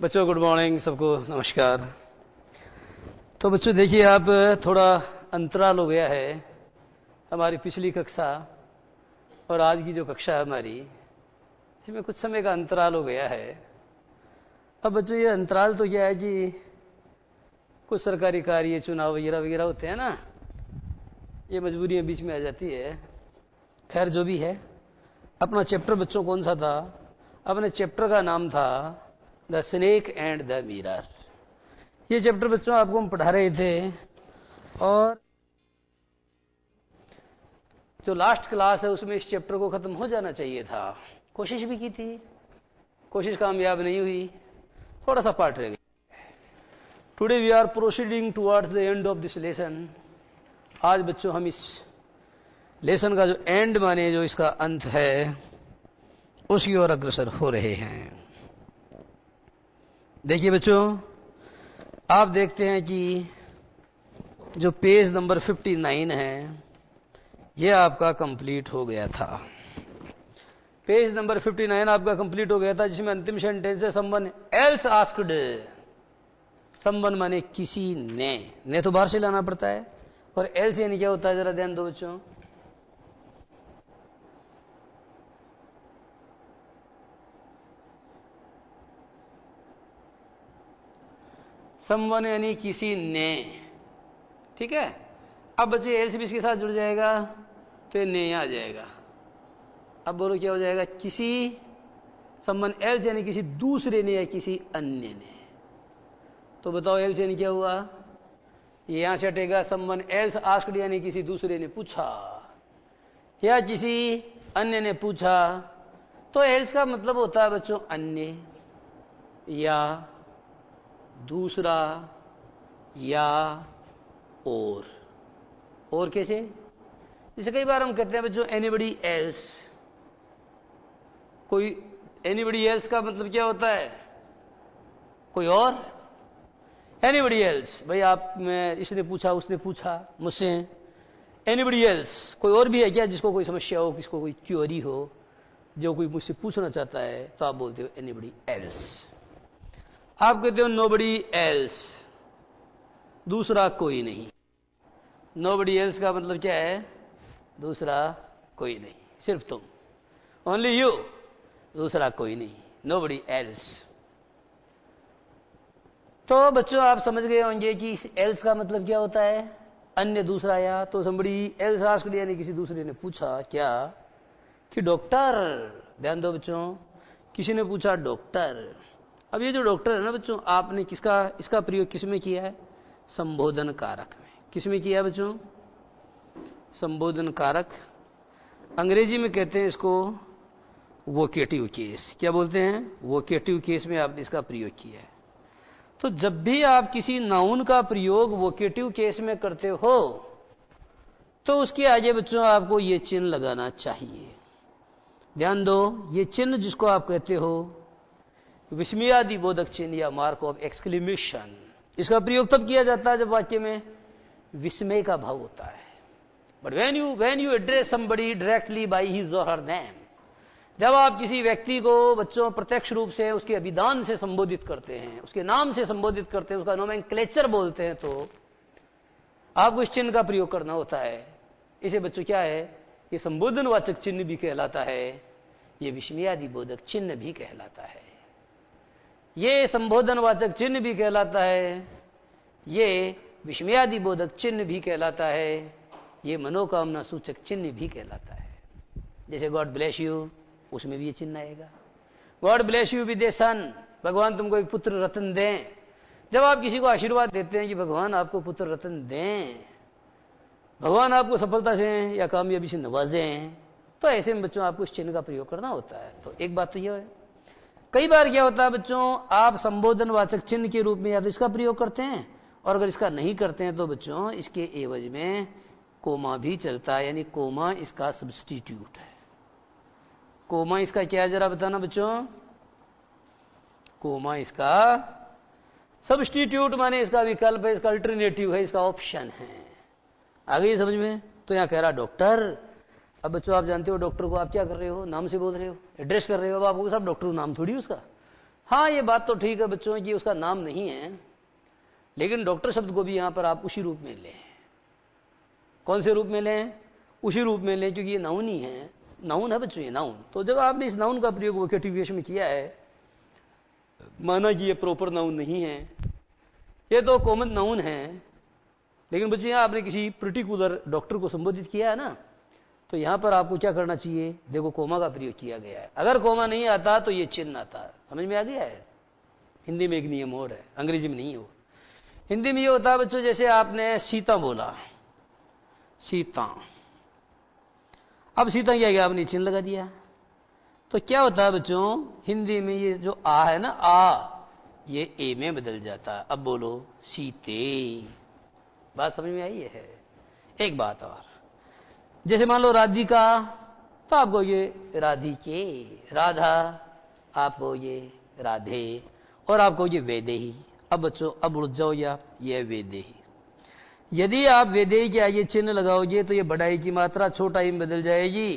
बच्चों good morning, सबको नमस्कार। तो बच्चों देखिए, आप थोड़ा अंतराल हो गया है हमारी पिछली कक्षा और आज की जो कक्षा है हमारी, इसमें कुछ समय का अंतराल हो गया है। अब बच्चों ये अंतराल तो क्या है कि कुछ सरकारी कार्य, चुनाव वगैरह वगैरह होते हैं ना, ये मजबूरियां बीच में आ जाती है। खैर जो भी है, अपना चैप्टर बच्चों कौन सा था? अपने चैप्टर का नाम था the snake and the mirror. ये चैप्टर बच्चों आपको हम पढ़ा रहे थे और जो लास्ट क्लास है उसमें इस चैप्टर को खत्म हो जाना चाहिए था। कोशिश भी की थी, कोशिश कामयाब नहीं हुई, थोड़ा सा पार्ट रह गया। Today we are proceeding towards the end of this lesson. आज बच्चों हम इस लेसन का जो एंड माने, जो इसका अंत है, उसकी ओर अग्रसर हो रहे हैं। देखिए बच्चों, आप देखते हैं कि जो पेज नंबर 59 है, यह आपका कंप्लीट हो गया था। पेज नंबर 59 आपका कंप्लीट हो गया था, जिसमें अंतिम सेंटेंस है समवन एल्स आस्क्ड। समवन माने किसी ने तो बाहर से लाना पड़ता है, और एल्स यानी क्या होता है, जरा ध्यान दो बच्चों। समवन यानी किसी ने, ठीक है। अब बच्चे एल्स भी इसके साथ जुड़ जाएगा तो ये ने आ जाएगा। अब बोलो क्या हो जाएगा? किसी समवन एल्स यानी किसी दूसरे ने या किसी अन्य ने। तो बताओ एल्स यानी क्या हुआ? ये यहां से हटेगा। समवन एल्स आस्क्ड यानी किसी दूसरे ने पूछा या किसी अन्य ने पूछा। तो एल्स का मतलब होता है बच्चों अन्य या दूसरा या और कैसे? जैसे कई बार हम कहते हैं बच्चों एनीबडी एल्स। कोई एनीबडी एल्स का मतलब क्या होता है? कोई और। एनीबडी एल्स, भाई आप में इसने पूछा, उसने पूछा मुझसे। एनीबडी एल्स, कोई और भी है क्या जिसको कोई समस्या हो, किसको कोई क्यूरी हो, जो कोई मुझसे पूछना चाहता है, तो आप बोलते हो एनीबडी एल्स। आप कहते हो नोबडी एल्स, दूसरा कोई नहीं। नोबडी एल्स का मतलब क्या है? दूसरा कोई नहीं, सिर्फ तुम, ओनली यू, दूसरा कोई नहीं, नोबडी एल्स। तो बच्चों आप समझ गए होंगे कि इस एल्स का मतलब क्या होता है? अन्य, दूसरा या। तो somebody else asked यानी किसी दूसरे ने पूछा क्या? कि डॉक्टर। ध्यान दो बच्चों, किसी ने पूछा डॉक्टर। अब ये जो डॉक्टर है ना बच्चों, आपने इसका प्रयोग किसमें किया है? संबोधन कारक में। किसमें किया बच्चों? संबोधन कारक। अंग्रेजी में कहते हैं इसको वोकेटिव केस। क्या बोलते हैं? वोकेटिव केस में आपने इसका प्रयोग किया है। तो जब भी आप किसी नाउन का प्रयोग वोकेटिव केस में करते हो, तो उसके आगे बच्चों आपको ये चिन्ह लगाना चाहिए। ध्यान दो, ये चिन्ह जिसको आप कहते हो विस्मयादि बोधक चिन्ह या मार्क ऑफ एक्सक्लेमेशन, इसका प्रयोग तब किया जाता है जब वाक्य में विस्मय का भाव होता है। But when you address somebody directly by his or her name, जब आप किसी व्यक्ति को बच्चों प्रत्यक्ष रूप से उसके अभिधान से संबोधित करते हैं, उसके नाम से संबोधित करते हैं, उसका नोमेनक्लेचर बोलते हैं, तो आपको इस चिन्ह का प्रयोग करना होता है। इसे बच्चों क्या है? ये संबोधनवाचक चिन्ह भी कहलाता है, ये विस्मयादि बोधक चिन्ह भी कहलाता है, ये संबोधनवाचक चिन्ह भी कहलाता है, ये विस्मयादि बोधक चिन्ह भी कहलाता है, ये मनोकामना सूचक चिन्ह भी कहलाता है। जैसे गॉड ब्लेस यू, उसमें भी ये चिन्ह आएगा। गॉड ब्लेस यू विद ए सन, भगवान तुमको एक पुत्र रत्न दें। जब आप किसी को आशीर्वाद देते हैं कि भगवान आपको पुत्र रत्न दें, भगवान आपको सफलता से या कामयाबी से नवाजें, तो ऐसे में बच्चों आपको इस चिन्ह का प्रयोग करना होता है। तो एक बात तो यह है। कई बार क्या होता है बच्चों, आप संबोधनवाचक चिन्ह के रूप में या तो इसका प्रयोग करते हैं, और अगर इसका नहीं करते हैं तो बच्चों इसके एवज में कोमा भी चलता है, यानी कोमा इसका सब्स्टिट्यूट है। कोमा इसका क्या है जरा बताना बच्चों? कोमा इसका सब्स्टिट्यूट माने इसका विकल्प है, इसका अल्टरनेटिव है, इसका ऑप्शन है। आ गई समझ में? तो यहां कह रहा डॉक्टर। अब बच्चों आप जानते हो डॉक्टर को आप क्या कर रहे हो? नाम से बोल रहे हो, एड्रेस कर रहे हो। अब आपको सब डॉक्टर नाम थोड़ी उसका, हाँ, ये बात तो ठीक है बच्चों कि उसका नाम नहीं है, लेकिन डॉक्टर शब्द को भी यहां पर आप उसी रूप में लें। कौन से रूप में लें? उसी रूप में लें, क्योंकि ये नाउन ही है, नाउन है बच्चों, ये नाउन। तो जब आपने इस नाउन का प्रयोग वोकेटिव केस में किया है, माना कि ये प्रॉपर नाउन नहीं है, ये तो कॉमन नाउन है, लेकिन बच्चों यहां आपने किसी पर्टिकुलर डॉक्टर को संबोधित किया है ना, तो यहां पर आपको क्या करना चाहिए? देखो, कोमा का प्रयोग किया गया है। अगर कोमा नहीं आता तो ये चिन्ह आता है। समझ में आ गया है? हिंदी में एक नियम और है, अंग्रेजी में नहीं हो। हिंदी में ये होता है बच्चों, जैसे आपने सीता बोला, सीता, अब सीता क्या किया? आपने चिन्ह लगा दिया, तो क्या होता है बच्चों? हिंदी में ये जो आ है ना, आ, ये ए में बदल जाता है। अब बोलो सीते। बात समझ में आई है? एक बात और, जैसे मान लो राधिका, तो आपको ये राधिके, राधा, आपको ये राधे, और आपको ये वैदेही। अब बच्चों अब उड़ जाओ, या ये वैदेही। यदि आप वैदेही के आगे चिन्ह लगाओगे तो ये बढ़ाई की मात्रा छोटा ही बदल जाएगी,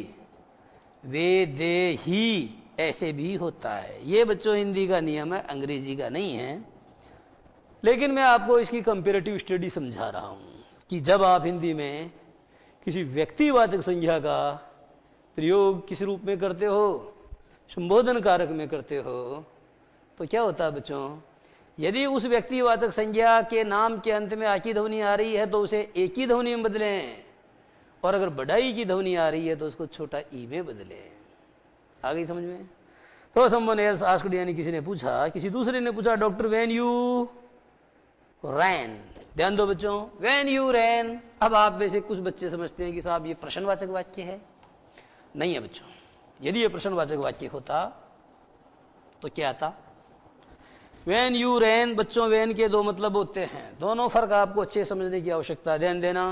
वैदेही ऐसे भी होता है। ये बच्चों हिंदी का नियम है, अंग्रेजी का नहीं है। लेकिन मैं आपको इसकी कंपैरेटिव स्टडी समझा रहा हूं कि जब आप हिंदी में किसी व्यक्तिवाचक संज्ञा का प्रयोग किस रूप में करते हो? संबोधन कारक में करते हो, तो क्या होता है बच्चों? यदि उस व्यक्तिवाचक संज्ञा के नाम के अंत में आ की ध्वनि आ रही है तो उसे एक ही ध्वनि में बदलें, और अगर बढ़ाई की ध्वनि आ रही है तो उसको छोटा ई में बदलें। आ गई समझ में? तो समवन एल्स आस्क्ड, यानी किसी ने पूछा, किसी दूसरे ने पूछा, डॉक्टर व्हेन यू रैन। ध्यान दो बच्चों, व्हेन यू रैन। अब आप में से कुछ बच्चे समझते हैं कि साहब ये प्रश्नवाचक वाक्य है। नहीं है बच्चों, यदि ये प्रश्नवाचक वाक्य होता तो क्या आता? व्हेन यू रैन। बच्चों व्हेन के दो मतलब होते हैं, दोनों फर्क आपको अच्छे समझने की आवश्यकता है, ध्यान देना।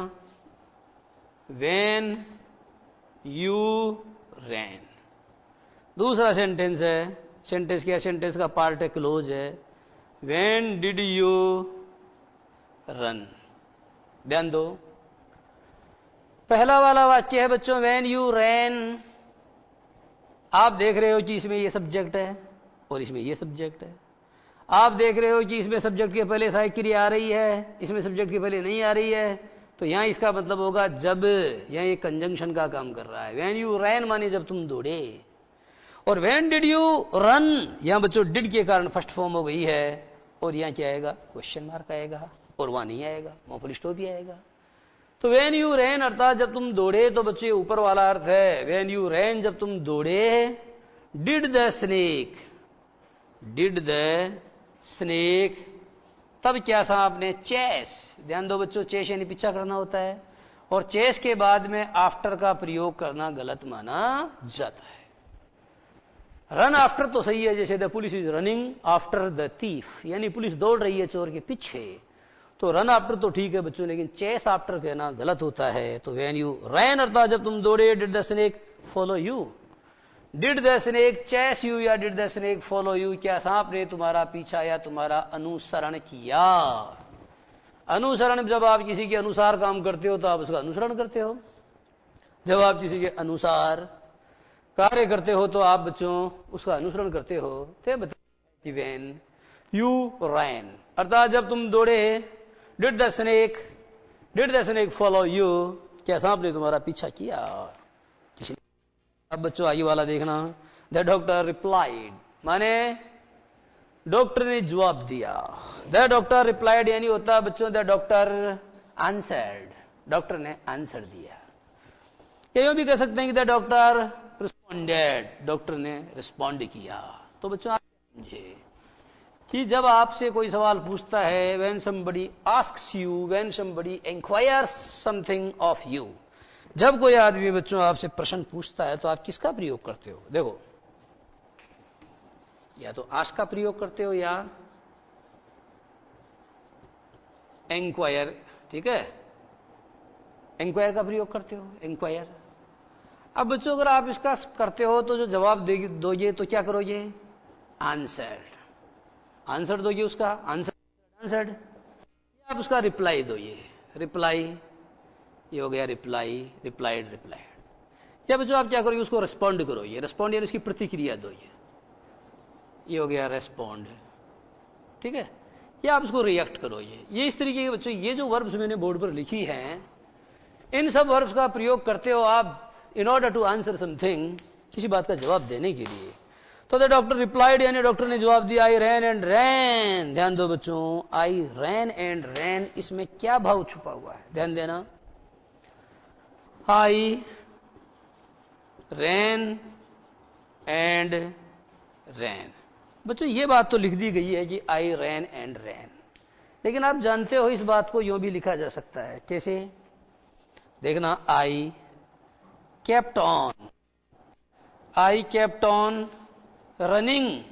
व्हेन यू रैन, दूसरा सेंटेंस है, सेंटेंस क्या? सेंटेंस का पार्ट है, क्लोज है। When did you run. ध्यान दो, पहला वाला वाक्य है बच्चों व्हेन यू रैन। आप देख रहे हो कि इसमें ये सब्जेक्ट है और इसमें ये सब्जेक्ट है। आप देख रहे हो कि इसमें सब्जेक्ट के पहले सहायक क्रिया आ रही है, इसमें सब्जेक्ट के पहले नहीं आ रही है, तो यहां इसका मतलब होगा जब। यहां ये कंजंक्शन का काम कर रहा है। व्हेन यू रैन माने जब तुम दौड़े, और व्हेन डिड यू रन, यहां बच्चों डिड के कारण फर्स्ट फॉर्म हो गई है, और यहां क्या आएगा? क्वेश्चन मार्क आएगा, और वहां नहीं आएगा, वहां फुल स्टॉप ही आएगा। तो व्हेन यू रैन अर्थात जब तुम दौड़े, तो बच्चे ऊपर वाला अर्थ है व्हेन यू रैन, जब तुम दौड़े। Did the snake, did the snake, तब क्या सांप ने? चेस। ध्यान दो बच्चों, चेस यानी पीछा करना होता है, और चेस के बाद में आफ्टर का प्रयोग करना गलत माना जाता है। रन आफ्टर तो सही है, जैसे the police is running after the thief, यानी पुलिस दौड़ रही है चोर के पीछे, तो रन आफ्टर तो ठीक है बच्चों, लेकिन चेस आफ्टर कहना गलत होता है। तो व्हेन यू रैन अर्थात जब तुम दौड़े। Did the snake follow you, did the snake chase you, या did the snake follow you, क्या सांप ने तुम्हारा पीछा या तुम्हारा अनुसरण किया? अनुसरण, जब आप किसी के अनुसार काम करते हो तो आप उसका अनुसरण करते हो। जब आप किसी के अनुसार कार्य करते हो तो आप बच्चों उसका अनुसरण करते हो। तो बताइए व्हेन यू रैन अर्थात जब तुम दौड़े। Did the snake follow you, क्या सांप ने तुम्हारा पीछा किया? किसी। अब बच्चों आगे वाला देखना, द डॉक्टर रिप्लाइड, माने डॉक्टर ने जवाब दिया। द डॉक्टर रिप्लाइड यानी होता है बच्चों द डॉक्टर आंसर्ड, डॉक्टर ने आंसर दिया। यूं भी कह सकते हैं कि द डॉक्टर रिस्पॉन्डेड, डॉक्टर ने रिस्पॉन्ड किया। तो बच्चों आप समझे कि जब आपसे कोई सवाल पूछता है, when somebody asks you, when somebody enquires something of you, जब कोई आदमी बच्चों आपसे प्रश्न पूछता है तो आप किसका प्रयोग करते हो? देखो, या तो आस्क का प्रयोग करते हो या इंक्वायर, ठीक है, इंक्वायर का प्रयोग करते हो, इंक्वायर। अब बच्चों अगर आप इसका करते हो तो जो जवाब दोगे तो क्या करोगे? आंसर्ड, आंसर दोगे उसका, आंसर्ड। आप उसका रिप्लाई दोगे, रिप्लाई, ये हो गया रिप्लाई, रिप्लाइड, रिप्लाइड। या बच्चों आप क्या करोगे? उसको रिस्पॉन्ड करोगे, रिस्पॉन्ड यानी उसकी प्रतिक्रिया दोगे। ये हो गया रेस्पॉन्ड, ठीक है। या आप उसको रिएक्ट करो। ये इस तरीके के बच्चों, ये जो वर्ब्स मैंने बोर्ड पर लिखी हैं, इन सब वर्ब्स का प्रयोग करते हो आप in order to answer something, किसी बात का जवाब देने के लिए। तो द डॉक्टर रिप्लाइड, यानी डॉक्टर ने जवाब दिया, आई रैन एंड रैन। ध्यान दो बच्चों, आई रैन एंड रैन, इसमें क्या भाव छुपा हुआ है, ध्यान देना। आई रैन एंड रैन, बच्चों ये बात तो लिख दी गई है कि आई रैन एंड रैन, लेकिन आप जानते हो इस बात को यूं भी लिखा जा सकता है। कैसे, देखना, I kept on, I kept on running.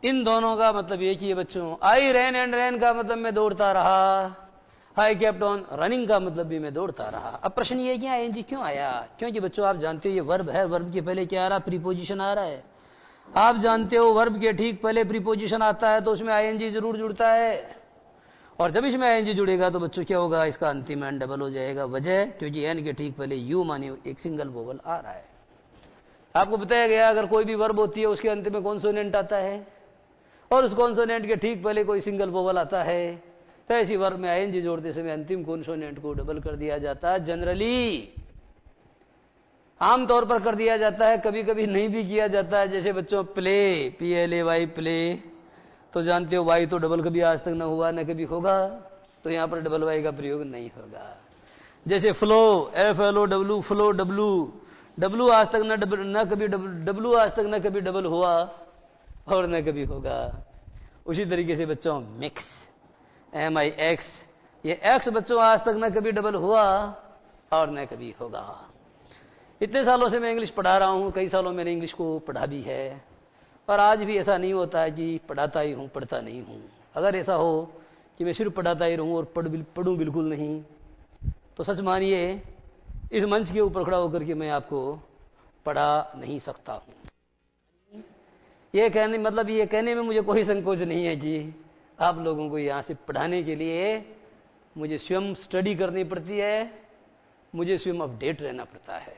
इन दोनों का मतलब एक ही है बच्चों। आई रैन एंड रैन का मतलब मैं दौड़ता रहा, आई केप्ट ऑन रनिंग का मतलब भी मैं दौड़ता रहा। अब प्रश्न ये कि आईएनजी क्यों आया? क्योंकि बच्चों आप जानते हो ये वर्ब है, वर्ब के पहले क्या आ रहा, प्रीपोजिशन आ रहा है। आप जानते हो वर्ब के ठीक पहले प्रीपोजिशन आता है तो उसमें आईएनजी जरूर जुड़ता है, और जब इसमें आईएनजी जुड़ेगा तो बच्चों क्या होगा, इसका अंतिम एन डबल हो जाएगा। वजह, क्योंकि एन के ठीक पहले यू माने एक सिंगल वोवल आ रहा है। आपको बताया गया अगर कोई भी वर्ब होती है उसके अंत में कॉन्सोनेंट आता है और उस कॉन्सोनेंट के ठीक पहले कोई सिंगल वोवल आता है, तो ऐसी वर्ब में आईएनजी जोड़ते समय अंतिम कॉन्सोनेंट को डबल कर दिया जाता है। जनरली आमतौर पर कर दिया जाता है, कभी कभी नहीं भी किया जाता है। जैसे बच्चों प्ले, PLAY प्ले, तो जानते हो वाई तो डबल कभी आज तक न हुआ न कभी होगा, तो यहां पर डबल वाई का प्रयोग नहीं होगा। जैसे फ्लो, FLOW फ्लो, डब्लू आज तक न कभी डब्लू आज तक न कभी डबल हुआ और न कभी होगा। उसी तरीके से बच्चों मिक्स, MIX, ये एक्स बच्चों आज तक न कभी डबल हुआ और न कभी होगा। इतने सालों से मैं इंग्लिश पढ़ा रहा हूं, कई सालों मैंने इंग्लिश को पढ़ा भी है, और आज भी ऐसा नहीं होता है कि पढ़ाता ही हूं पढ़ता नहीं हूं। अगर ऐसा हो कि मैं सिर्फ पढ़ाता ही रहूं और पढ़ूं बिल्कुल नहीं, तो सच मानिए इस मंच के ऊपर खड़ा होकर के मैं आपको पढ़ा नहीं सकता हूं। ये कहने में मुझे कोई संकोच नहीं है कि आप लोगों को यहां से पढ़ाने के लिए मुझे स्वयं स्टडी करनी पड़ती है, मुझे स्वयं अपडेट रहना पड़ता है।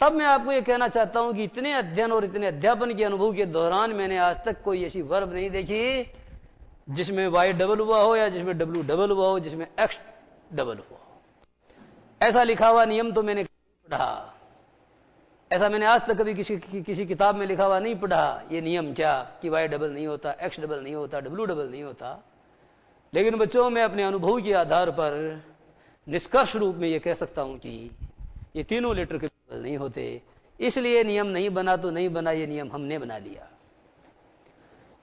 तब मैं आपको यह कहना चाहता हूं कि इतने अध्ययन और इतने अध्यापन के अनुभव के दौरान मैंने आज तक कोई ऐसी वर्ब नहीं देखी जिसमें वाई डबल हुआ हो या जिसमें डब्ल्यू डबल हुआ हो, जिसमें एक्स डबल हुआ हो। ऐसा लिखा हुआ नियम तो मैंने पढ़ा, ऐसा मैंने आज तक कभी किसी किताब में लिखा हुआ नहीं पढ़ा। ये नियम क्या कि वाई डबल नहीं होता, एक्स डबल नहीं होता, डब्ल्यू डबल नहीं होता। लेकिन बच्चों मैं अपने अनुभव के आधार पर निष्कर्ष रूप में यह कह सकता हूं कि ये तीनों लेटर के डबल नहीं होते। इसलिए नियम नहीं बना तो नहीं बना, ये नियम हमने बना लिया।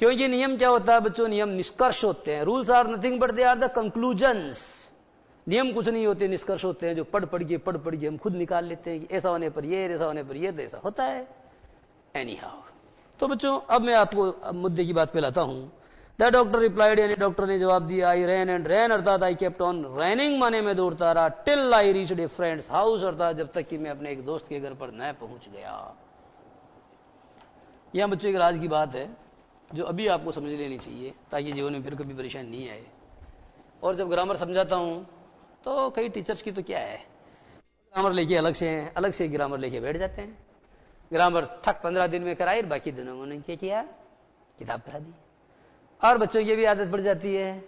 क्योंकि नियम क्या होता है बच्चों, नियम निष्कर्ष होते हैं। Rules are nothing but they are the conclusions. नियम कुछ नहीं होते, निष्कर्ष होते हैं जो पढ़ पढ़ के हम खुद निकाल लेते हैं कि ऐसा होने पर ये, ऐसा होने पर ये, तो ऐसा होता है। एनी हाउ, तो बच्चों अब मैं आपको मुद्दे की बात पे लाता हूं। द डॉक्टर रिप्लाइड, यानी डॉक्टर ने जवाब दिया, आई रैन एंड रैन, अर्थात आई केप्ट ऑन रनिंग माने में दौड़ता रहा, till I reached a friend's house, अर्थात जब तक कि मैं अपने एक दोस्त के घर पर न पहुंच गया। यह बच्चों एक राज की बात है जो अभी आपको समझ लेनी चाहिए ताकि जीवन में फिर कभी परेशानी नहीं आए। और जब ग्रामर समझाता हूं तो कई टीचर्स की तो क्या है, ग्रामर लेके अलग से ग्रामर लेके बैठ जाते हैं। ग्रामर ठक 15 दिन में कराई, बाकी दिनों में उन्होंने क्या किया, किताब करा दी। और बच्चों की भी आदत पड़ जाती है,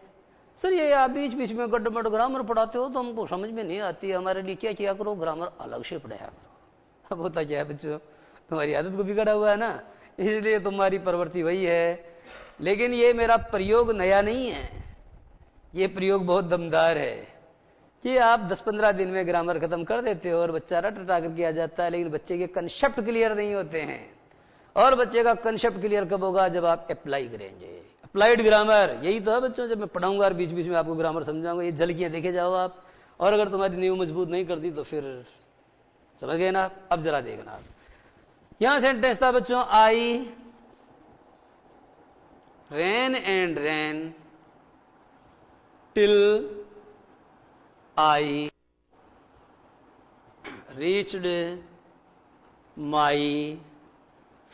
सर ये आप बीच बीच में गड्ढमड ग्रामर पढ़ाते हो तो हमको समझ में नहीं आती है, हमारे लिए क्या किया करो, ग्रामर अलग से पढ़ाया करो। अब होता क्या है बच्चों, तुम्हारी आदत को बिगड़ा हुआ है ना, इसलिए तुम्हारी प्रवृत्ति वही है। लेकिन ये मेरा प्रयोग नया नहीं है, ये प्रयोग बहुत दमदार है कि आप 10-15 दिन में ग्रामर खत्म कर देते हो और बच्चा रट रटा करके आ जाता है, लेकिन बच्चे के कंसेप्ट क्लियर नहीं होते हैं। और बच्चे का कंसेप्ट क्लियर कब होगा, जब आप अप्लाई करेंगे। अप्लाइड ग्रामर यही तो है बच्चों, जब मैं पढ़ाऊंगा और बीच बीच में आपको ग्रामर समझाऊंगा, ये झलकियां देखे जाओ आप। और अगर तुम्हारी नींव मजबूत नहीं करती तो फिर समझ गए ना। अब जरा देखना आप, यहां सेंटेंस था बच्चों, I ran and ran till I reached my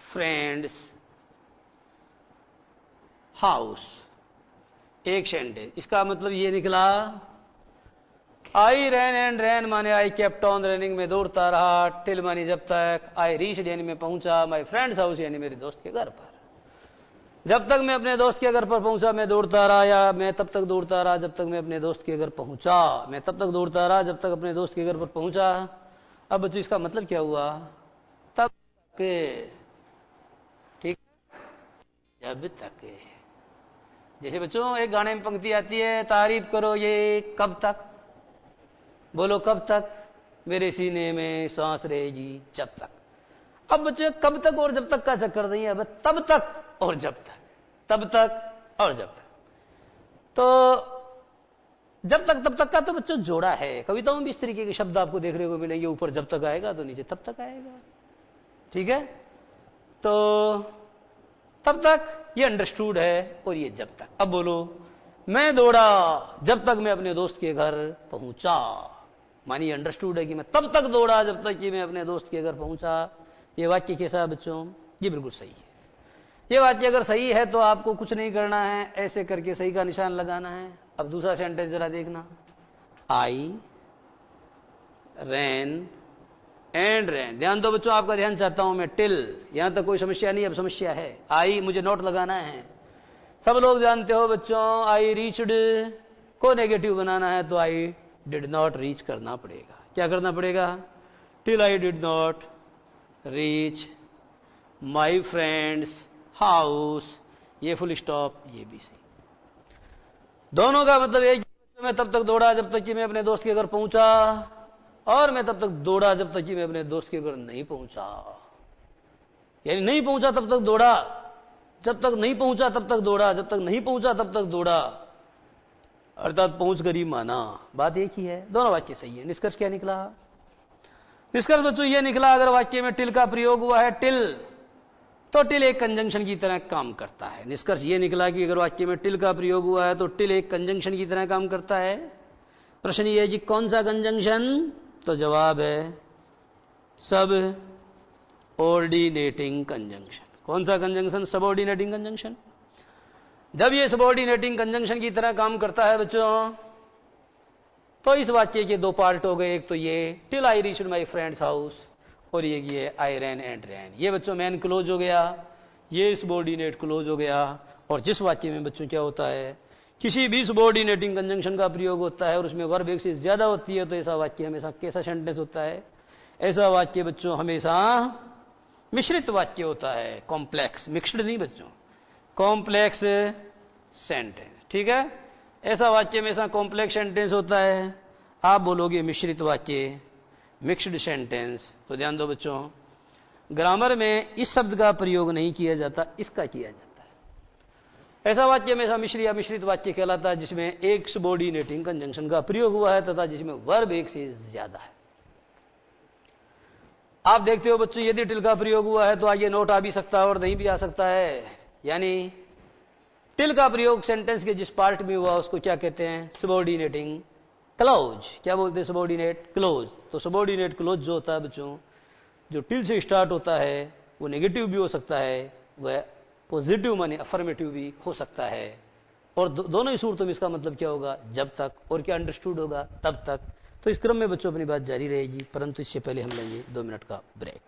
friend's house। एक सेंटेंस, इसका मतलब ये निकला आई रैन एंड रैन माने आई केप्ट ऑन रनिंग, में दौड़ता रहा। टिल मानी जब तक। आई रीच्ड यानी मैं पहुंचा माई फ्रेंड्स हाउस यानी मेरे दोस्त के घर पर। जब तक मैं अपने दोस्त के घर पर पहुंचा मैं दौड़ता रहा, या मैं तब तक दौड़ता रहा जब तक मैं अपने दोस्त के घर पहुंचा। मैं तब तक दौड़ता रहा जब तक अपने दोस्त के घर पर पहुंचा। अब बच्चों इसका मतलब क्या हुआ? तब तक, ठीक, जब तक। जैसे बच्चों एक गाने में पंक्ति आती है, तारीफ करो ये कब तक, बोलो कब तक मेरे सीने में सांस रहेगी जब तक। अब बच्चे कब तक और जब तक का चक्कर नहीं है, अब तब तक और जब तक, तब तक और जब तक। तो जब तक तब तक का तो बच्चों जोड़ा है। कविताओं में भी इस तरीके के शब्द आपको देखने को मिलेंगे, ऊपर जब तक आएगा तो नीचे तब तक आएगा, ठीक है। तो तब तक ये अंडरस्टूड है और ये जब तक। अब बोलो, मैं दौड़ा जब तक मैं अपने दोस्त के घर पहुंचा, मानिए अंडरस्टूड है कि मैं तब तक दौड़ा जब तक कि मैं अपने दोस्त के घर पहुंचा। ये वाक्य कैसा है बच्चों? ये बिल्कुल सही है। ये वाक्य अगर सही है तो आपको कुछ नहीं करना है, ऐसे करके सही का निशान लगाना है। अब दूसरा सेंटेंस जरा देखना, आई रैन एंड रैन। ध्यान दो बच्चों, आपका ध्यान चाहता हूं मैं। टिल, यहां तक कोई समस्या नहीं, अब समस्या है। आई मुझे नोट लगाना है। सब लोग जानते हो बच्चों, आई रीच्ड को नेगेटिव बनाना है तो आई डिड नॉट रीच करना पड़ेगा। क्या करना पड़ेगा? Till I did not reach my friends house, ये फुल स्टॉप, ये भी सही। दोनों का मतलब एक, मैं तब तक दौड़ा जब तक कि मैं अपने दोस्त के घर पहुंचा, और मैं तब तक दौड़ा जब तक कि मैं अपने दोस्त के घर नहीं पहुंचा। यानी नहीं पहुंचा तब तक दौड़ा, जब तक नहीं पहुंचा तब तक दौड़ा, जब तक नहीं पहुंचा तब तक दौड़ा, अर्थात पहुंच कर ही माना। बात एक ही है, दोनों वाक्य सही है। निष्कर्ष क्या निकला? निष्कर्ष बच्चों यह निकला, अगर वाक्य में टिल का प्रयोग हुआ है, टिल, तो टिल एक कंजंक्शन की तरह काम करता है। निष्कर्ष यह निकला कि अगर वाक्य में टिल का प्रयोग हुआ है तो टिल एक कंजंक्शन की तरह काम करता है। प्रश्न यह है कि कौन सा कंजंक्शन? तो जवाब है सब ऑर्डिनेटिंग कंजंक्शन। कौन सा कंजंक्शन? Subordinating conjunction. जब ये सबऑर्डिनेटिंग कंजंक्शन की तरह काम करता है बच्चों, तो इस वाक्य के दो पार्ट हो गए। एक तो ये till I reached my friends house, और ये आई रैन एंड रैन। ये बच्चों मैन क्लोज हो गया, ये सबऑर्डिनेट क्लोज हो गया। और जिस वाक्य में बच्चों क्या होता है, किसी भी सबऑर्डिनेटिंग कंजंक्शन का प्रयोग होता है और उसमें वर्ब एक से ज्यादा होती है, तो ऐसा वाक्य हमेशा कैसा सेंटेंस होता है? ऐसा वाक्य बच्चों हमेशा मिश्रित वाक्य होता है, कॉम्प्लेक्स, मिक्स्ड नहीं बच्चों, कॉम्प्लेक्स सेंटेंस, ठीक है। ऐसा वाक्य हमेशा कॉम्प्लेक्स सेंटेंस होता है। आप बोलोगे मिश्रित वाक्य, मिक्स्ड सेंटेंस, तो ध्यान दो बच्चों, ग्रामर में इस शब्द का प्रयोग नहीं किया जाता, इसका किया जाता है। ऐसा वाक्य हमेशा मिश्र या मिश्रित वाक्य कहलाता है जिसमें एक सबऑर्डिनेटिंग कंजंक्शन का प्रयोग हुआ है तथा जिसमें वर्ब एक से ज्यादा है। आप देखते हो बच्चों, यदि टिल का प्रयोग हुआ है तो आगे नोट आ भी सकता है और नहीं भी आ सकता है। यानी टिल का प्रयोग सेंटेंस के जिस पार्ट में हुआ उसको क्या कहते हैं? Subordinating close. क्या बोलते हैं? Subordinate close. तो सबऑर्डिनेट क्लोज जो होता है बच्चों, जो टिल से स्टार्ट होता है, वो नेगेटिव भी हो सकता है, वह पॉजिटिव माने अफर्मेटिव भी हो सकता है। और दोनों ही सूरतों में इसका मतलब क्या होगा? जब तक। और क्या अंडरस्टूड होगा? तब तक। तो इस क्रम में बच्चों अपनी बात जारी रहेगी, परंतु इससे पहले हम लेंगे 2 मिनट का break.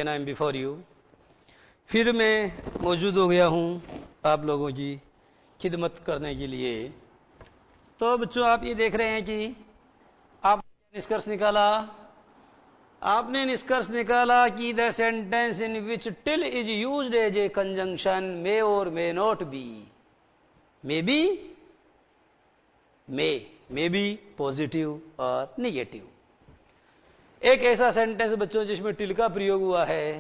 Again I am before you. फिर मैं मौजूद हो गया हूं आप लोगों की खिदमत करने के लिए। तो बच्चों आप ये देख रहे हैं कि आप निष्कर्ष निकाला, आपने निष्कर्ष निकाला कि the sentence in which till is used as a conjunction may और may not be, may be, may be positive और निगेटिव। एक ऐसा सेंटेंस बच्चों जिसमें टिल का प्रयोग हुआ है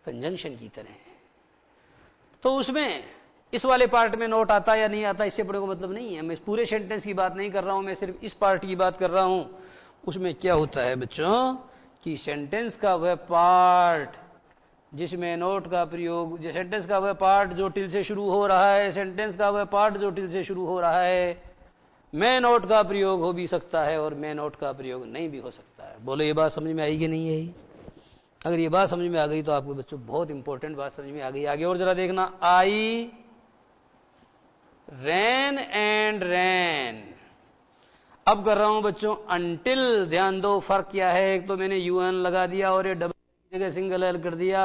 कंजंक्शन की तरह, तो उसमें इस वाले पार्ट में नोट आता या नहीं आता इससे बड़े को मतलब नहीं है। मैं पूरे सेंटेंस की बात नहीं कर रहा हूं, मैं सिर्फ इस पार्ट की बात कर रहा हूं। उसमें क्या होता है बच्चों कि सेंटेंस का वह पार्ट जिसमें नोट का प्रयोग, सेंटेंस का वह पार्ट जो टिल से शुरू हो रहा है, सेंटेंस का वह पार्ट जो टिल से शुरू हो रहा है, मैं नोट का प्रयोग हो भी सकता है और मैं नोट का प्रयोग नहीं भी हो सकता है। बोलो ये बात समझ में आई कि नहीं आई? अगर ये बात समझ में आ गई तो आपको बच्चों बहुत इंपॉर्टेंट बात समझ में आ गई। आगे और जरा देखना, आई रैन एंड रैन। अब कर रहा हूं बच्चों अनटिल। ध्यान दो फर्क क्या है, एक तो मैंने यूएन लगा दिया और ये डबल की जगह सिंगल एल कर दिया।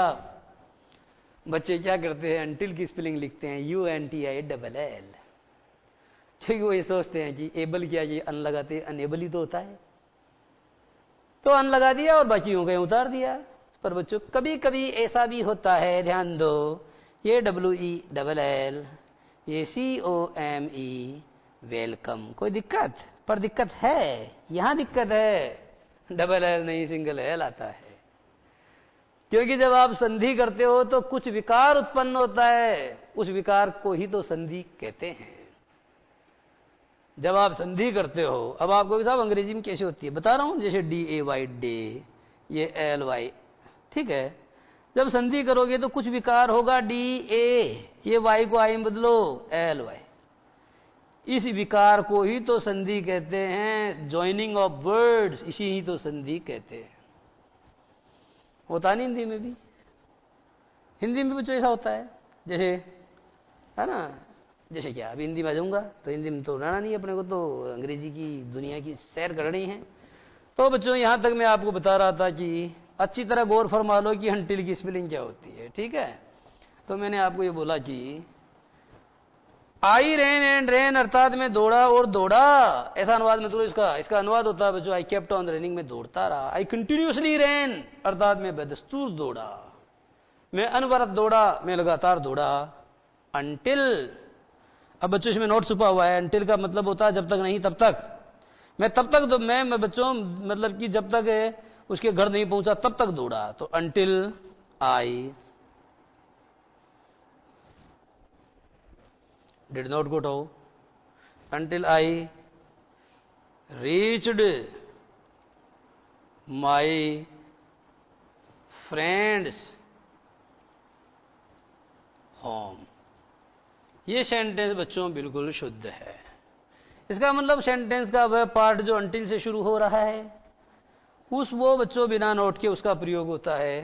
बच्चे क्या करते हैं, अनटिल की स्पेलिंग लिखते हैं UNTI डबल एल, क्योंकि वो ये सोचते हैं कि एबल क्या, ये अन लगाते अनएबल ही तो होता है, तो अन लगा दिया और बाकी हो गए उतार दिया। पर बच्चों कभी कभी ऐसा भी होता है, ध्यान दो, ये WE डबल एल, ये COME वेलकम, कोई दिक्कत? पर दिक्कत है, यहां दिक्कत है, डबल एल नहीं सिंगल एल आता है। क्योंकि जब आप संधि करते हो तो कुछ विकार उत्पन्न होता है, उस विकार को ही तो संधि कहते हैं। जब आप संधि करते हो, अब आपको साहब अंग्रेजी में कैसे होती है बता रहा हूं, जैसे DAY डे, ये LY, ठीक है। जब संधि करोगे तो कुछ विकार होगा, DA, ये Y को I में बदलो LY, इस विकार को ही तो संधि कहते हैं। ज्वाइनिंग ऑफ वर्ड्स, इसी ही तो संधि कहते हैं। होता नहीं हिंदी में भी? हिंदी में बच्चों ऐसा होता है, जैसे है ना, जैसे क्या अभी हिंदी में आ जाऊंगा तो हिंदी में तो रहना नहीं, अपने को तो अंग्रेजी की दुनिया की सैर करनी है। तो बच्चों यहां तक मैं आपको बता रहा था कि अच्छी तरह गौर फरमा लो कि अनटिल की स्पेलिंग क्या होती है, ठीक है। तो मैंने आपको ये बोला कि आई रैन एंड रैन अर्थात मैं दौड़ा और दौड़ा, ऐसा अनुवाद मतलब इसका अनुवाद होता है बच्चों आई केप्ट ऑन रनिंग, में दौड़ता रहा। आई कंटिन्यूसली रैन अर्थात मैं बदस्तूर दौड़ा, मैं अनवरत दौड़ा, मैं लगातार दौड़ा। अनटिल, अब बच्चों इसमें नोट छुपा हुआ है, अनटिल का मतलब होता है जब तक नहीं तब तक। मैं तब तक, तो मैं बच्चों मतलब कि जब तक उसके घर नहीं पहुंचा तब तक दौड़ा। तो until I did not go to, until I reached my friend's home। ये सेंटेंस बच्चों बिल्कुल शुद्ध है। इसका मतलब सेंटेंस का वह पार्ट जो अनटिल से शुरू हो रहा है, वो बच्चों बिना नोट के उसका प्रयोग होता है।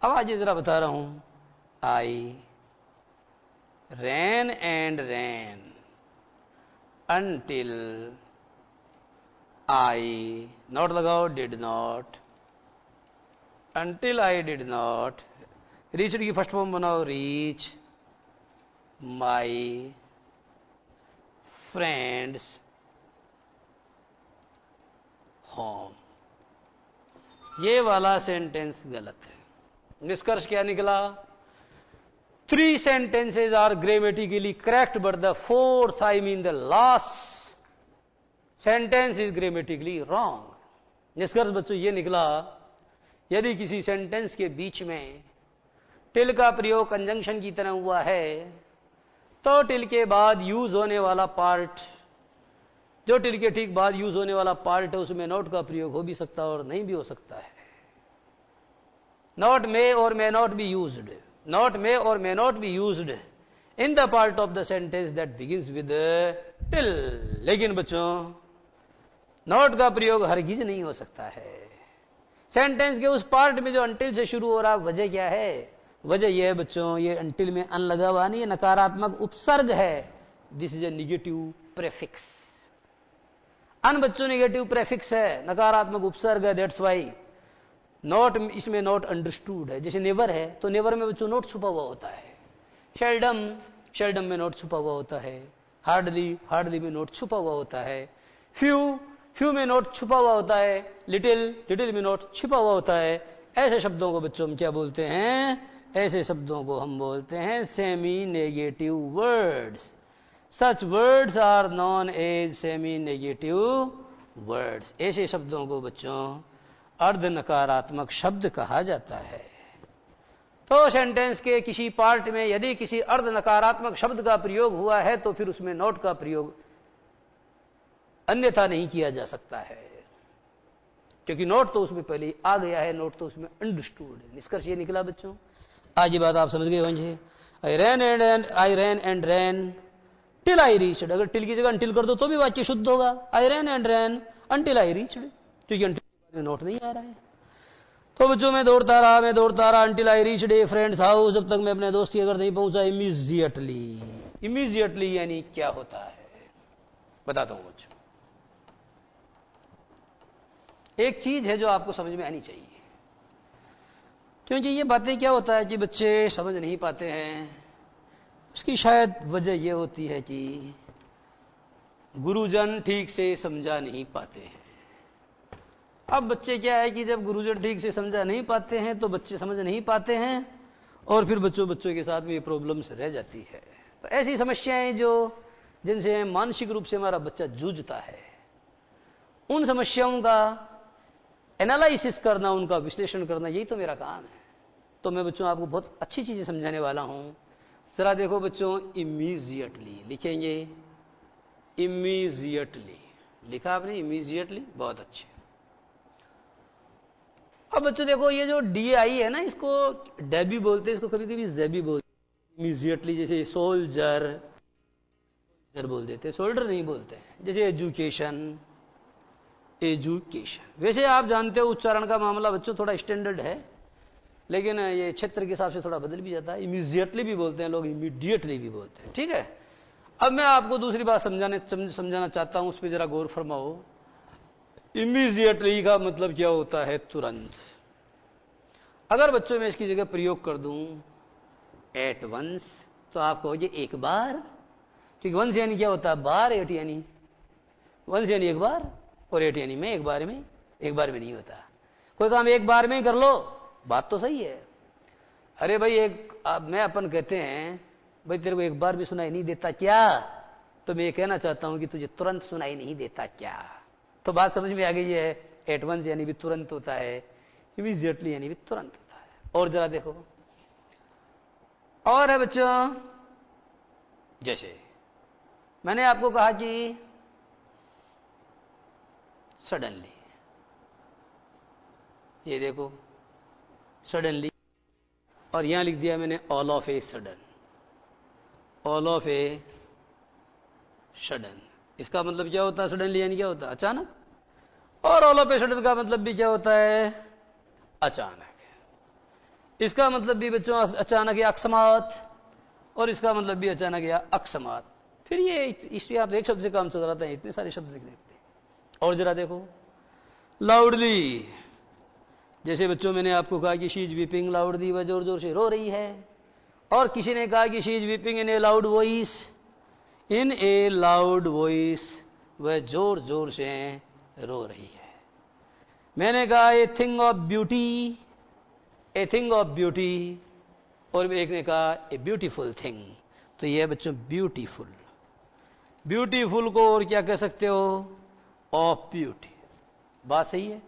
अब आज जरा बता रहा हूं, आई ran and ran until I, not लगाओ, did not, until I did not, reached की फर्स्ट फॉर्म बनाओ reach my friends home। ये वाला सेंटेंस गलत है। निष्कर्ष क्या निकला? 3 sentences are grammatically correct, but the 4th, I mean the last sentence is grammatically wrong। निष्कर्ष बच्चों ये निकला, यदि किसी सेंटेंस के बीच में टिल का प्रयोग कंजंक्शन की तरह हुआ है, तो टिल के बाद यूज होने वाला पार्ट, जो टिल के ठीक बाद यूज होने वाला पार्ट है, उसमें नॉट का प्रयोग हो भी सकता है और नहीं भी हो सकता है। नॉट मे और may not be used, not may or may not be used in the part of the sentence that begins with till। लेकिन बच्चों not का प्रयोग हरगिज नहीं हो सकता है सेंटेंस के उस पार्ट में जो until से शुरू हो रहा। वजह क्या है? वजह यह है बच्चों, ये until में अन लगा हुआ नहीं है, नकारात्मक उपसर्ग है। This is a negative prefix. Un बच्चों निगेटिव प्रेफिक्स है, नकारात्मक उपसर्ग है, दैट्स वाई नॉट इसमें नॉट अंडरस्टूड है। जैसे नेवर है तो नेवर में बच्चों नॉट छुपा हुआ होता है। शेल्डम में नॉट छुपा हुआ होता है। हार्डली में नॉट छुपा हुआ होता है। फ्यू में नॉट छुपा हुआ होता है। लिटिल में नॉट छिपा हुआ होता है। ऐसे शब्दों को बच्चों हम क्या बोलते हैं? ऐसे शब्दों को हम बोलते हैं semi negative words. Such words are known as semi negative words. ऐसे शब्दों को बच्चों अर्ध नकारात्मक शब्द कहा जाता है। तो सेंटेंस के किसी पार्ट में यदि किसी अर्ध नकारात्मक शब्द का प्रयोग हुआ है तो फिर उसमें नॉट का प्रयोग अन्यथा नहीं किया जा सकता है, क्योंकि नॉट तो उसमें पहले आ गया है, नॉट तो उसमें अंडरस्टूड है। निष्कर्ष ये निकला बच्चों, आज ये बात आप समझ गए होंगे। I ran and ran till I reached. अगर टिल की जगह अंटिल कर दो तो भी वाक्य शुद्ध होगा। I ran and ran until I reached, क्योंकि अंटिल में नॉट नहीं आ रहा है। तो बच्चों मैं दौड़ता रहा until I reached a friend's house, जब तक मैं अपने दोस्त के घर नहीं पहुंचा। इमीजिएटली यानी क्या होता है बताता हूं बच्चों। एक चीज है जो आपको समझ में आनी चाहिए, क्योंकि ये बातें क्या होता है कि बच्चे समझ नहीं पाते हैं। उसकी शायद वजह यह होती है कि गुरुजन ठीक से समझा नहीं पाते हैं। अब बच्चे क्या है कि जब गुरुजन ठीक से समझा नहीं पाते हैं तो बच्चे समझ नहीं पाते हैं और फिर बच्चों के साथ में ये प्रॉब्लम्स रह जाती है। तो ऐसी समस्याएं जिनसे मानसिक रूप से हमारा बच्चा जूझता है, उन समस्याओं का एनालिसिस करना, उनका विश्लेषण करना, यही तो मेरा काम है। तो मैं बच्चों आपको बहुत अच्छी चीजें समझाने वाला हूं। जरा देखो बच्चों, इमीजिएटली लिखेंगे। इमीजिएटली लिखा आपने? इमीजिएटली, बहुत अच्छे। अब बच्चों देखो, ये जो DI है ना, इसको डेबी बोलते हैं, इसको कभी कभी जेबी बोलते हैं। इमीजिएटली जैसे सोल्जर बोल देते हैं, सोल्डर नहीं बोलते हैं। जैसे एजुकेशन। वैसे आप जानते हो उच्चारण का मामला बच्चों थोड़ा स्टैंडर्ड है, लेकिन ये क्षेत्र के हिसाब से थोड़ा बदल भी जाता है। इमीजिएटली भी बोलते हैं लोग, इमीडिएटली भी बोलते हैं। ठीक है, अब मैं आपको दूसरी बात समझाना चाहता हूं, उस पर जरा गौर फरमाओ। इमीजिएटली का मतलब क्या होता है? तुरंत। अगर बच्चों में इसकी जगह प्रयोग कर दूं एट वंस, तो आप कहोगे एक बार, क्योंकि वंस यानी क्या होता है? बार। एट यानी वंस यानी एक बार, और एट यानी में, एक बार में नहीं होता। कोई काम एक बार में ही कर लो, बात तो सही है। अरे भाई मैं अपन कहते हैं भाई तेरे को एक बार भी सुनाई नहीं देता क्या? तो मैं ये कहना चाहता हूं कि तुझे तुरंत सुनाई नहीं देता क्या? तो बात समझ में आ गई है। एट वंस यानी भी तुरंत होता है, इमीडिएटली यानी भी तुरंत होता है। और जरा देखो, और है बच्चों, जैसे मैंने आपको कहा कि सडनली, ये देखो सडनली, और यहां लिख दिया मैंने all of a sudden. All of a sudden, इसका मतलब क्या होता है? सडनली यानी क्या होता है? अचानक। और ऑल ऑफ ए सडन का मतलब भी क्या होता है? अचानक। इसका मतलब भी बच्चों अचानक या अकस्मात, और इसका मतलब भी अचानक या अकस्मात। फिर ये इसमें आप एक शब्द से काम चल रहा है, इतने सारे शब्द लिखने पड़े। और जरा देखो, लाउडली, जैसे बच्चों मैंने आपको कहा कि शी इज वीपिंग लाउडली, वह जोर जोर से रो रही है। और किसी ने कहा कि she is weeping in A loud voice. In A loud voice, वह जोर जोर से रो रही है। मैंने कहा a thing of beauty, a thing of beauty, और एक ने कहा ए ब्यूटीफुल थिंग। तो यह बच्चों ब्यूटीफुल, ब्यूटीफुल को और क्या कह सकते हो? Of beauty. बात सही है।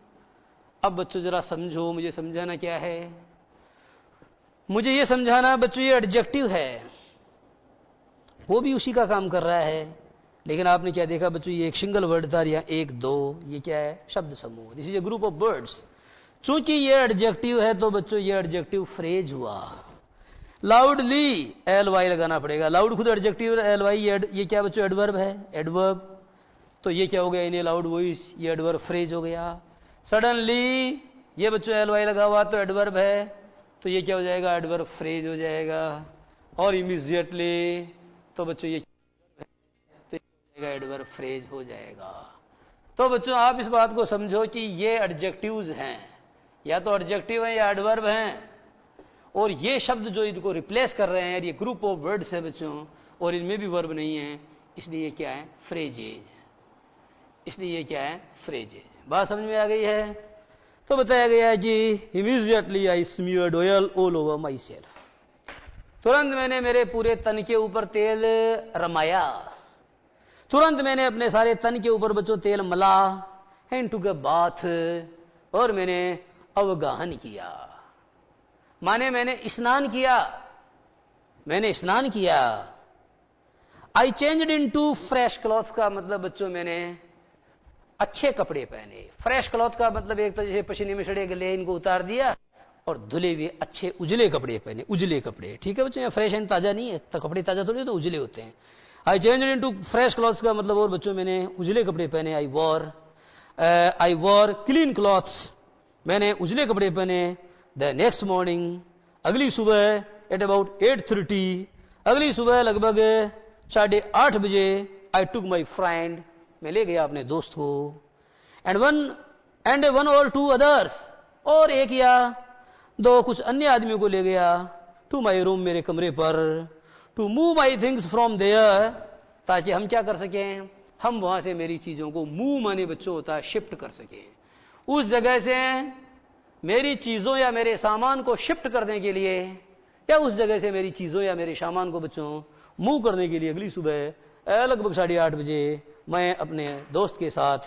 अब बच्चों जरा समझो, मुझे समझाना क्या है? मुझे ये समझाना बच्चों, ये एडजेक्टिव है, वो भी उसी का काम कर रहा है। लेकिन आपने क्या देखा बच्चों, ये एक सिंगल वर्ड था, या एक दो, ये क्या है? शब्द समूह। This is A group of words. चूंकि ये एडजेक्टिव है तो बच्चों ये एडजेक्टिव फ्रेज हुआ। लाउडली, LY लगाना पड़ेगा। लाउड खुद एडजेक्टिव, LY ये क्या बच्चों? एडवर्ब है, एडवर्ब। तो ये क्या हो गया? इन ए लाउड वॉइस, ये एडवर्ब फ्रेज हो गया। सडनली, ये बच्चों LY लगा हुआ तो एडवर्ब है, तो ये क्या हो जाएगा? एडवर्ब फ्रेज हो जाएगा। और इमीडिएटली, तो बच्चों ये तो एडवर्ब फ्रेज हो जाएगा। तो बच्चों आप इस बात को समझो कि ये एडजेक्टिव्स हैं, या तो एडजेक्टिव है या एडवर्ब हैं, और ये शब्द जो इनको रिप्लेस कर रहे हैं, ये ग्रुप ऑफ वर्ड्स है बच्चों, और इनमें भी वर्ब नहीं है, इसलिए क्या है, फ्रेजेज। इसलिए ये क्या है, फ्रेजेज। बात समझ में आ गई है? तो बताया गया कि immediately I smeared oil all over myself, तुरंत मैंने मेरे पूरे तन के ऊपर तेल रमाया, तुरंत मैंने अपने सारे तन के ऊपर बच्चों तेल मला, एंड टुक अ बाथ, और मैंने अवगाहन किया, माने मैंने स्नान किया, मैंने स्नान किया। आई चेंज्ड इनटू फ्रेश क्लॉथ का मतलब बच्चों मैंने अच्छे कपड़े पहने। फ्रेश क्लॉथ का मतलब एक तो जैसे पसीने में सड़े गले इनको उतार दिया, और धुले हुए अच्छे उजले कपड़े पहने, उजले कपड़े, ठीक है बच्चों, फ्रेश एंड ताजा नहीं है, तो कपड़े ताजा थोड़ी तो उजले होते हैं। आई चेंज्ड इनटू फ्रेश क्लॉथ्स का मतलब और बच्चों मैंने उजले कपड़े पहने। आई वॉर क्लीन क्लॉथ्स, मैंने उजले कपड़े पहने। द नेक्स्ट मॉर्निंग, अगली सुबह, एट अबाउट 8:30, अगली सुबह लगभग 8:30 बजे, आई टुक माई फ्रेंड, मैं ले गया अपने दोस्त को, एंड वन और टू अदर्स, और एक या दो कुछ अन्य आदमियों को ले गया, टू माई रूम, मेरे कमरे पर, to move my things from there, ताकि हम क्या कर सकें, हम वहां से मेरी चीजों को, मूव माने बच्चों होता है शिफ्ट कर सकें, उस जगह से मेरी चीजों या मेरे सामान को शिफ्ट करने के लिए, या उस जगह से मेरी चीजों या मेरे सामान को बच्चों मूव करने के लिए अगली सुबह लगभग 8:30 बजे मैं अपने दोस्त के साथ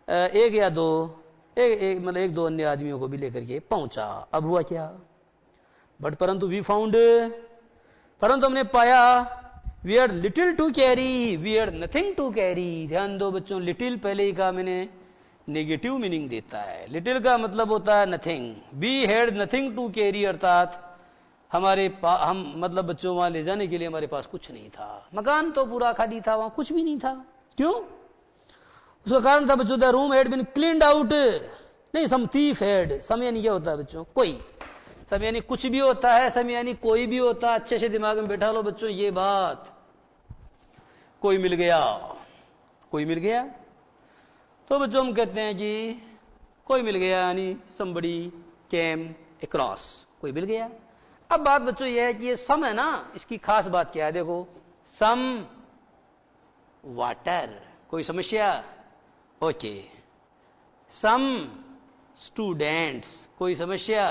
एक या दो मतलब एक दो अन्य आदमियों को भी लेकर के पहुंचा। अब हुआ क्या, बट परंतु वी फाउंड, परंतु हमने पाया, we are little to carry, we are nothing to carry. ध्यान दो बच्चों, लिटिल पहले ही कहा मैंने नेगेटिव मीनिंग देता है। लिटिल का मतलब होता है nothing. We had nothing to carry, अर्थात हम मतलब बच्चों वहां ले जाने के लिए हमारे पास कुछ नहीं था। मकान तो पूरा खाली था, वहां कुछ भी नहीं था। क्यों? उसका कारण था बच्चों, the room had been cleaned out, नहीं सम थीफ हैड, सम यानी क्या होता है बच्चों, कोई, सम यानी कुछ भी होता है, सम यानी कोई भी होता है। अच्छे से दिमाग में बैठा लो बच्चों ये बात, कोई मिल गया, कोई मिल गया, तो बच्चों हम कहते हैं कि कोई मिल गया, यानी somebody came across, कोई मिल गया। अब बात बच्चों ये है कि ये सम है ना, इसकी खास बात क्या है, देखो, सम वाटर, कोई समस्या, ओके, सम स्टूडेंट्स, कोई समस्या,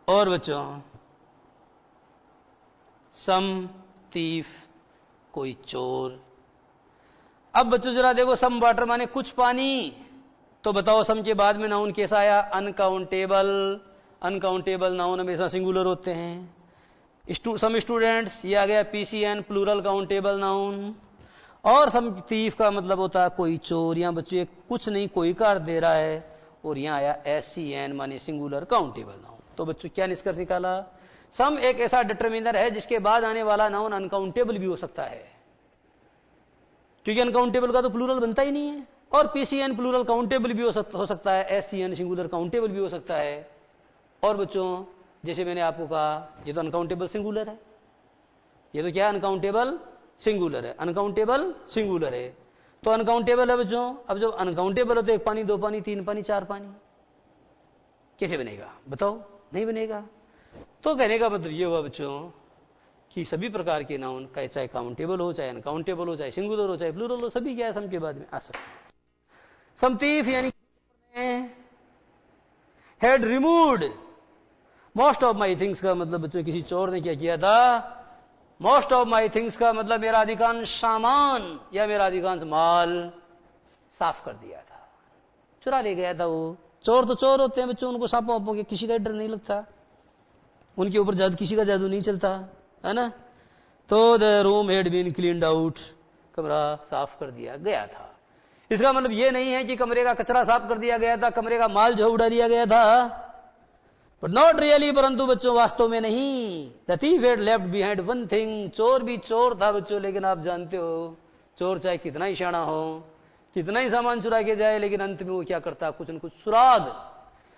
और बच्चों सम थीफ, कोई चोर। अब बच्चों जरा देखो, सम वाटर माने कुछ पानी, तो बताओ सम के बाद में नाउन कैसा आया, अनकाउंटेबल। अनकाउंटेबल नाउन हमेशा सिंगुलर होते हैं। सम स्टूडेंट्स, ये आ गया पीसीएन, प्लूरल काउंटेबल नाउन। और सम थीफ का मतलब होता है कोई चोर। यहां बच्चों कुछ नहीं कोई का अर्थ दे रहा है, और यहां आया एससीएन माने सिंगुलर काउंटेबल नाउन। तो बच्चों क्या निष्कर्ष निकाला, सम एक ऐसा डिटरमिनर है जिसके बाद आने वाला नाउन अनकाउंटेबल भी हो सकता है, क्योंकि अनकाउंटेबल का तो प्लूरल बनता ही नहीं है। और पीसीएन प्लूरल काउंटेबल भी हो सकता है, एससीएन सिंगुलर काउंटेबल भी हो सकता है। और बच्चों जैसे मैंने आपको कहा, ये तो अनकाउंटेबल सिंगुलर है, ये तो क्या अनकाउंटेबल सिंगुलर है, अनकाउंटेबल सिंगुलर है, तो अनकाउंटेबल है बच्चों। अब जब अनकाउंटेबल हो तो 1 पानी 2 पानी 3 पानी 4 पानी, कैसे बनेगा बताओ, नहीं बनेगा। तो कहने का मतलब ये हुआ बच्चों कि सभी प्रकार के नाउन चाहे काउंटेबल हो, चाहे अनकाउंटेबल हो, चाहे सिंगुलर हो, चाहे प्लूरल हो, सभी क्या है सम के बाद में आ सकते हैं। समतीफ यानी had removed most of my things का मतलब बच्चों किसी चोर ने क्या किया था, मोस्ट ऑफ माई थिंग्स का मतलब मेरा अधिकांश सामान या मेरा अधिकांश माल साफ कर दिया था, चुरा ले गया था वो। चोर तो चोर होते हैं बच्चों, उनको सांपों वापों के किसी का डर नहीं लगता, उनके ऊपर जादू, किसी का जादू नहीं चलता है ना। तो the room had been cleaned out, कमरा साफ कर दिया गया था। इसका मतलब यह नहीं है कि कमरे का कचरा साफ कर दिया गया था, कमरे का माल जो उड़ा दिया गया था, बट नॉट रियली, परंतु बच्चों वास्तव में नहीं। The thief had left behind one thing, चोर भी चोर था बच्चों, लेकिन आप जानते हो चोर चाहे कितना ही शाना हो, कितना ही सामान चुरा के जाए, लेकिन अंत में वो क्या करता, कुछ न कुछ सुराग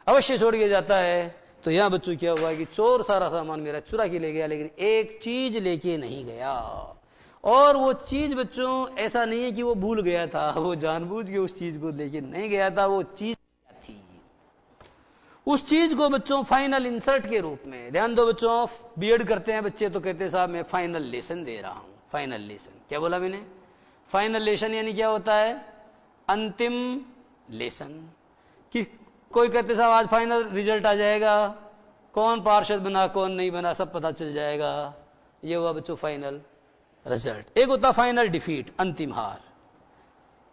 अवश्य छोड़ के जाता है। तो यहां बच्चों क्या हुआ कि चोर सारा सामान मेरा चुरा के ले गया, लेकिन एक चीज लेके नहीं गया। और वो चीज बच्चों ऐसा नहीं है कि वो भूल गया था, वो जानबूझ के उस चीज को लेके नहीं गया था। वो चीज क्या थी, उस चीज को बच्चों फाइनल इंसर्ट के रूप में, ध्यान दो बच्चों, बीएड करते हैं बच्चे तो कहते हैं साहब मैं फाइनल लेसन दे रहा हूं। फाइनल लेसन क्या बोला मैंने? फाइनल लेसन यानी क्या होता है? अंतिम लेसन। कि कोई कहते साहब आज फाइनल रिजल्ट आ जाएगा, कौन पार्षद बना कौन नहीं बना सब पता चल जाएगा। ये हुआ बच्चों फाइनल रिजल्ट। एक होता फाइनल डिफीट, अंतिम हार,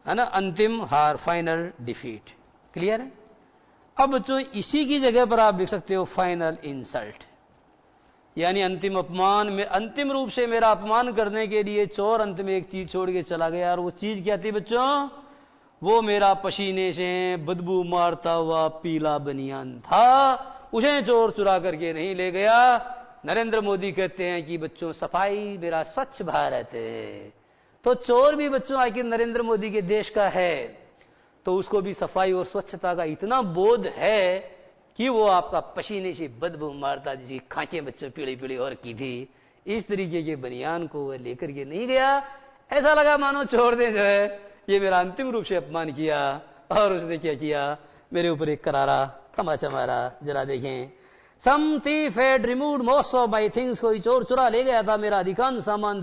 है ना, अंतिम हार, फाइनल डिफीट। क्लियर है? अब बच्चों इसी की जगह पर आप लिख सकते हो फाइनल इंसल्ट, यानी अंतिम अपमान में, अंतिम रूप से मेरा अपमान करने के लिए चोर अंत में एक चीज छोड़ के चला गया। और वो चीज क्या थी बच्चों? वो मेरा पसीने से बदबू मारता हुआ पीला बनियान था। उसे चोर चुरा करके नहीं ले गया। नरेंद्र मोदी कहते हैं कि बच्चों सफाई मेरा स्वच्छ भारत है, तो चोर भी बच्चों आखिर नरेंद्र मोदी के देश का है, तो उसको भी सफाई और स्वच्छता का इतना बोध है कि वो आपका पसीने से बदबू मारता, जिसकी खांचें बच्चों पीली पीली और की थी, इस तरीके के बनियान को वह लेकर के नहीं गया। ऐसा लगा मानो चोर ने जो है ये मेरा अंतिम रूप से अपमान किया, और उसने क्या किया? मेरे ऊपर एक करारा तमाचा मारा। जरा देखें, some thief had removed most of my things, कोई चोर चुरा ले गया था मेरा अधिकांश सामान।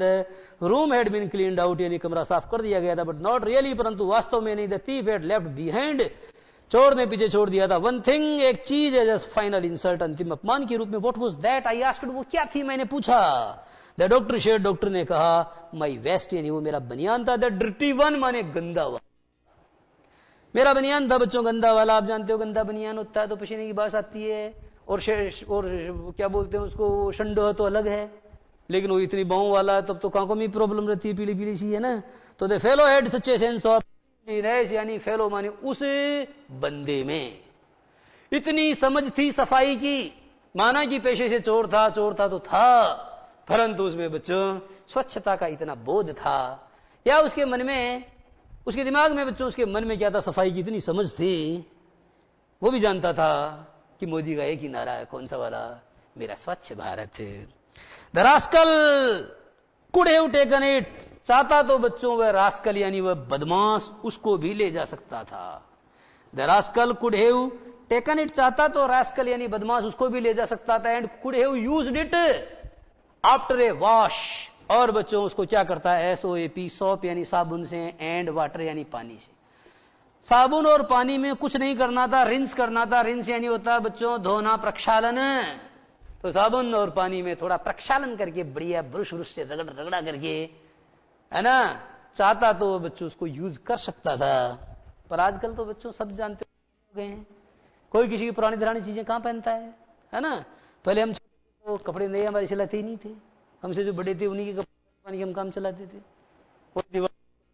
Room had been cleaned out, यानी कमरा साफ कर दिया गया था, बट नॉट रियली, परंतु वास्तव में नहीं। The thief had left behind, चोर ने पीछे छोड़ दिया था। वन थिंग, एक चीज है, जस्ट फाइनल इंसल्ट, अंतिम अपमान के रूप में। What was that? I asked, वो क्या थी? मैंने पूछा। द डॉक्टर शेड, डॉक्टर ने कहा, माई वेस्ट, यानी वो मेरा बनियान था। द डर्टी वन माने गंदा वाला, मेरा बनियान था बच्चों गंदा वाला। आप जानते हो गंदा बनियान होता है तो पसीने की बात आती है, और क्या बोलते हैं उसको, शंडो तो अलग है, लेकिन वो इतनी बाहों वाला है तब तो कांकों में प्रॉब्लम रहती है, पीली पीली सी है ना। तो the fellow had such a sense of cleanliness, यानी फेलो माने उस बंदे में इतनी समझ थी सफाई की। माना कि पेशे से चोर था तो था, परंतु उसमें बच्चों स्वच्छता का इतना बोध था, या उसके मन में, उसके दिमाग में बच्चों, उसके मन में क्या था? सफाई की इतनी समझ थी। वो भी जानता था कि मोदी का एक ही नारा है, कौन सा वाला? मेरा स्वच्छ भारत है। The rascal could have taken it, चाहता तो बच्चों वह रास्कल यानी वह बदमाश उसको भी ले जा सकता था। The rascal could have taken it, चाहता तो रास्कल यानी बदमाश उसको भी ले जा सकता था। And could have used it after a wash, और बच्चों उसको क्या करता है? SOAP, सोप यानी साबुन से, एंड वाटर यानी पानी से। साबुन और पानी में कुछ नहीं करना था, रिंस करना था। रिंस यानी होता है बच्चों धोना, प्रक्षालन। तो साबुन और पानी में थोड़ा प्रक्षालन करके बढ़िया ब्रुश से रगड़ा करके, है ना, चाहता तो बच्चों उसको यूज कर सकता था। पर आजकल तो बच्चों सब जानते हो गए हैं, कोई किसी की पुरानी पुरानी चीजें कहां पहनता है ना। पहले हम तो कपड़े नए हमारे सिलाते ही नहीं थे, हमसे जो बड़े थे उन्हीं के कपड़े हम काम चलाते थे। और दीवार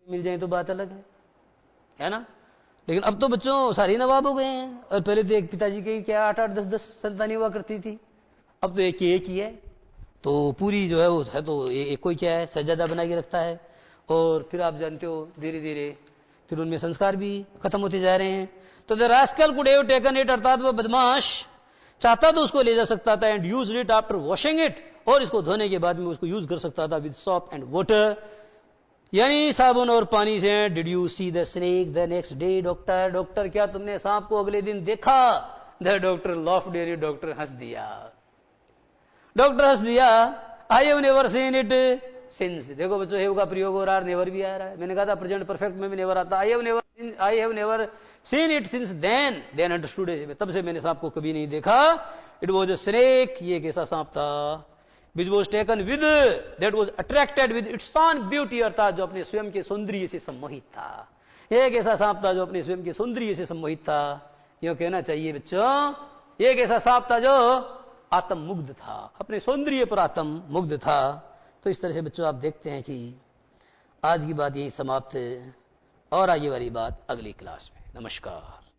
मिल जाए तो बात अलग है ना। लेकिन अब तो बच्चों सारे नवाब हो गए हैं। और पहले तो एक पिताजी के क्या 8-8, 10-10 संतानें हुआ करती थी, अब तो एक ही है। तो पूरी जो है वो है तो एक कोई क्या है, सज्जादा बना के रखता है। और फिर आप जानते हो धीरे धीरे फिर उनमें संस्कार भी खत्म होते जा रहे हैं। तो the rascal could have taken it, अर्थात वह बदमाश चाहता तो उसको ले जा सकता था। And use it after washing it, और इसको धोने के बाद में उसको यूज कर सकता था विद सॉप एंड वाटर, यानी साबुन और पानी से। Did you see the snake the next day, doctor, doctor क्या तुमने सांप को अगले दिन देखा? द डॉक्टर लॉफ्ड, यानी डॉक्टर हंस दिया। डॉक्टर हंस दिया। आई have never seen it since, देखो बच्चों हैव का प्रयोग हो रहा है, नेवर भी आ रहा है। मैंने कहा था प्रेजेंट परफेक्ट में भी नेवर आता। I have never seen it since then understood, तब से मैंने सांप को कभी नहीं देखा। इट वॉज अ स्नेक, ये एक ऐसा सांप था, which was taken with, that was attracted with its own beauty, अर्थात जो अपने स्वयं के सौंदर्य से सम्मोहित था। एक ऐसा सांप था जो अपने स्वयं के सौंदर्य से सम्मोहित था, यूं कहना चाहिए बच्चों। एक ऐसा सांप था जो आत्म मुग्ध था, अपने सौंदर्य पर आत्म मुग्ध था। तो इस तरह से बच्चों आप देखते हैं कि आज की बात यही समाप्त है, और आगे वाली बात अगली क्लास में। नमस्कार।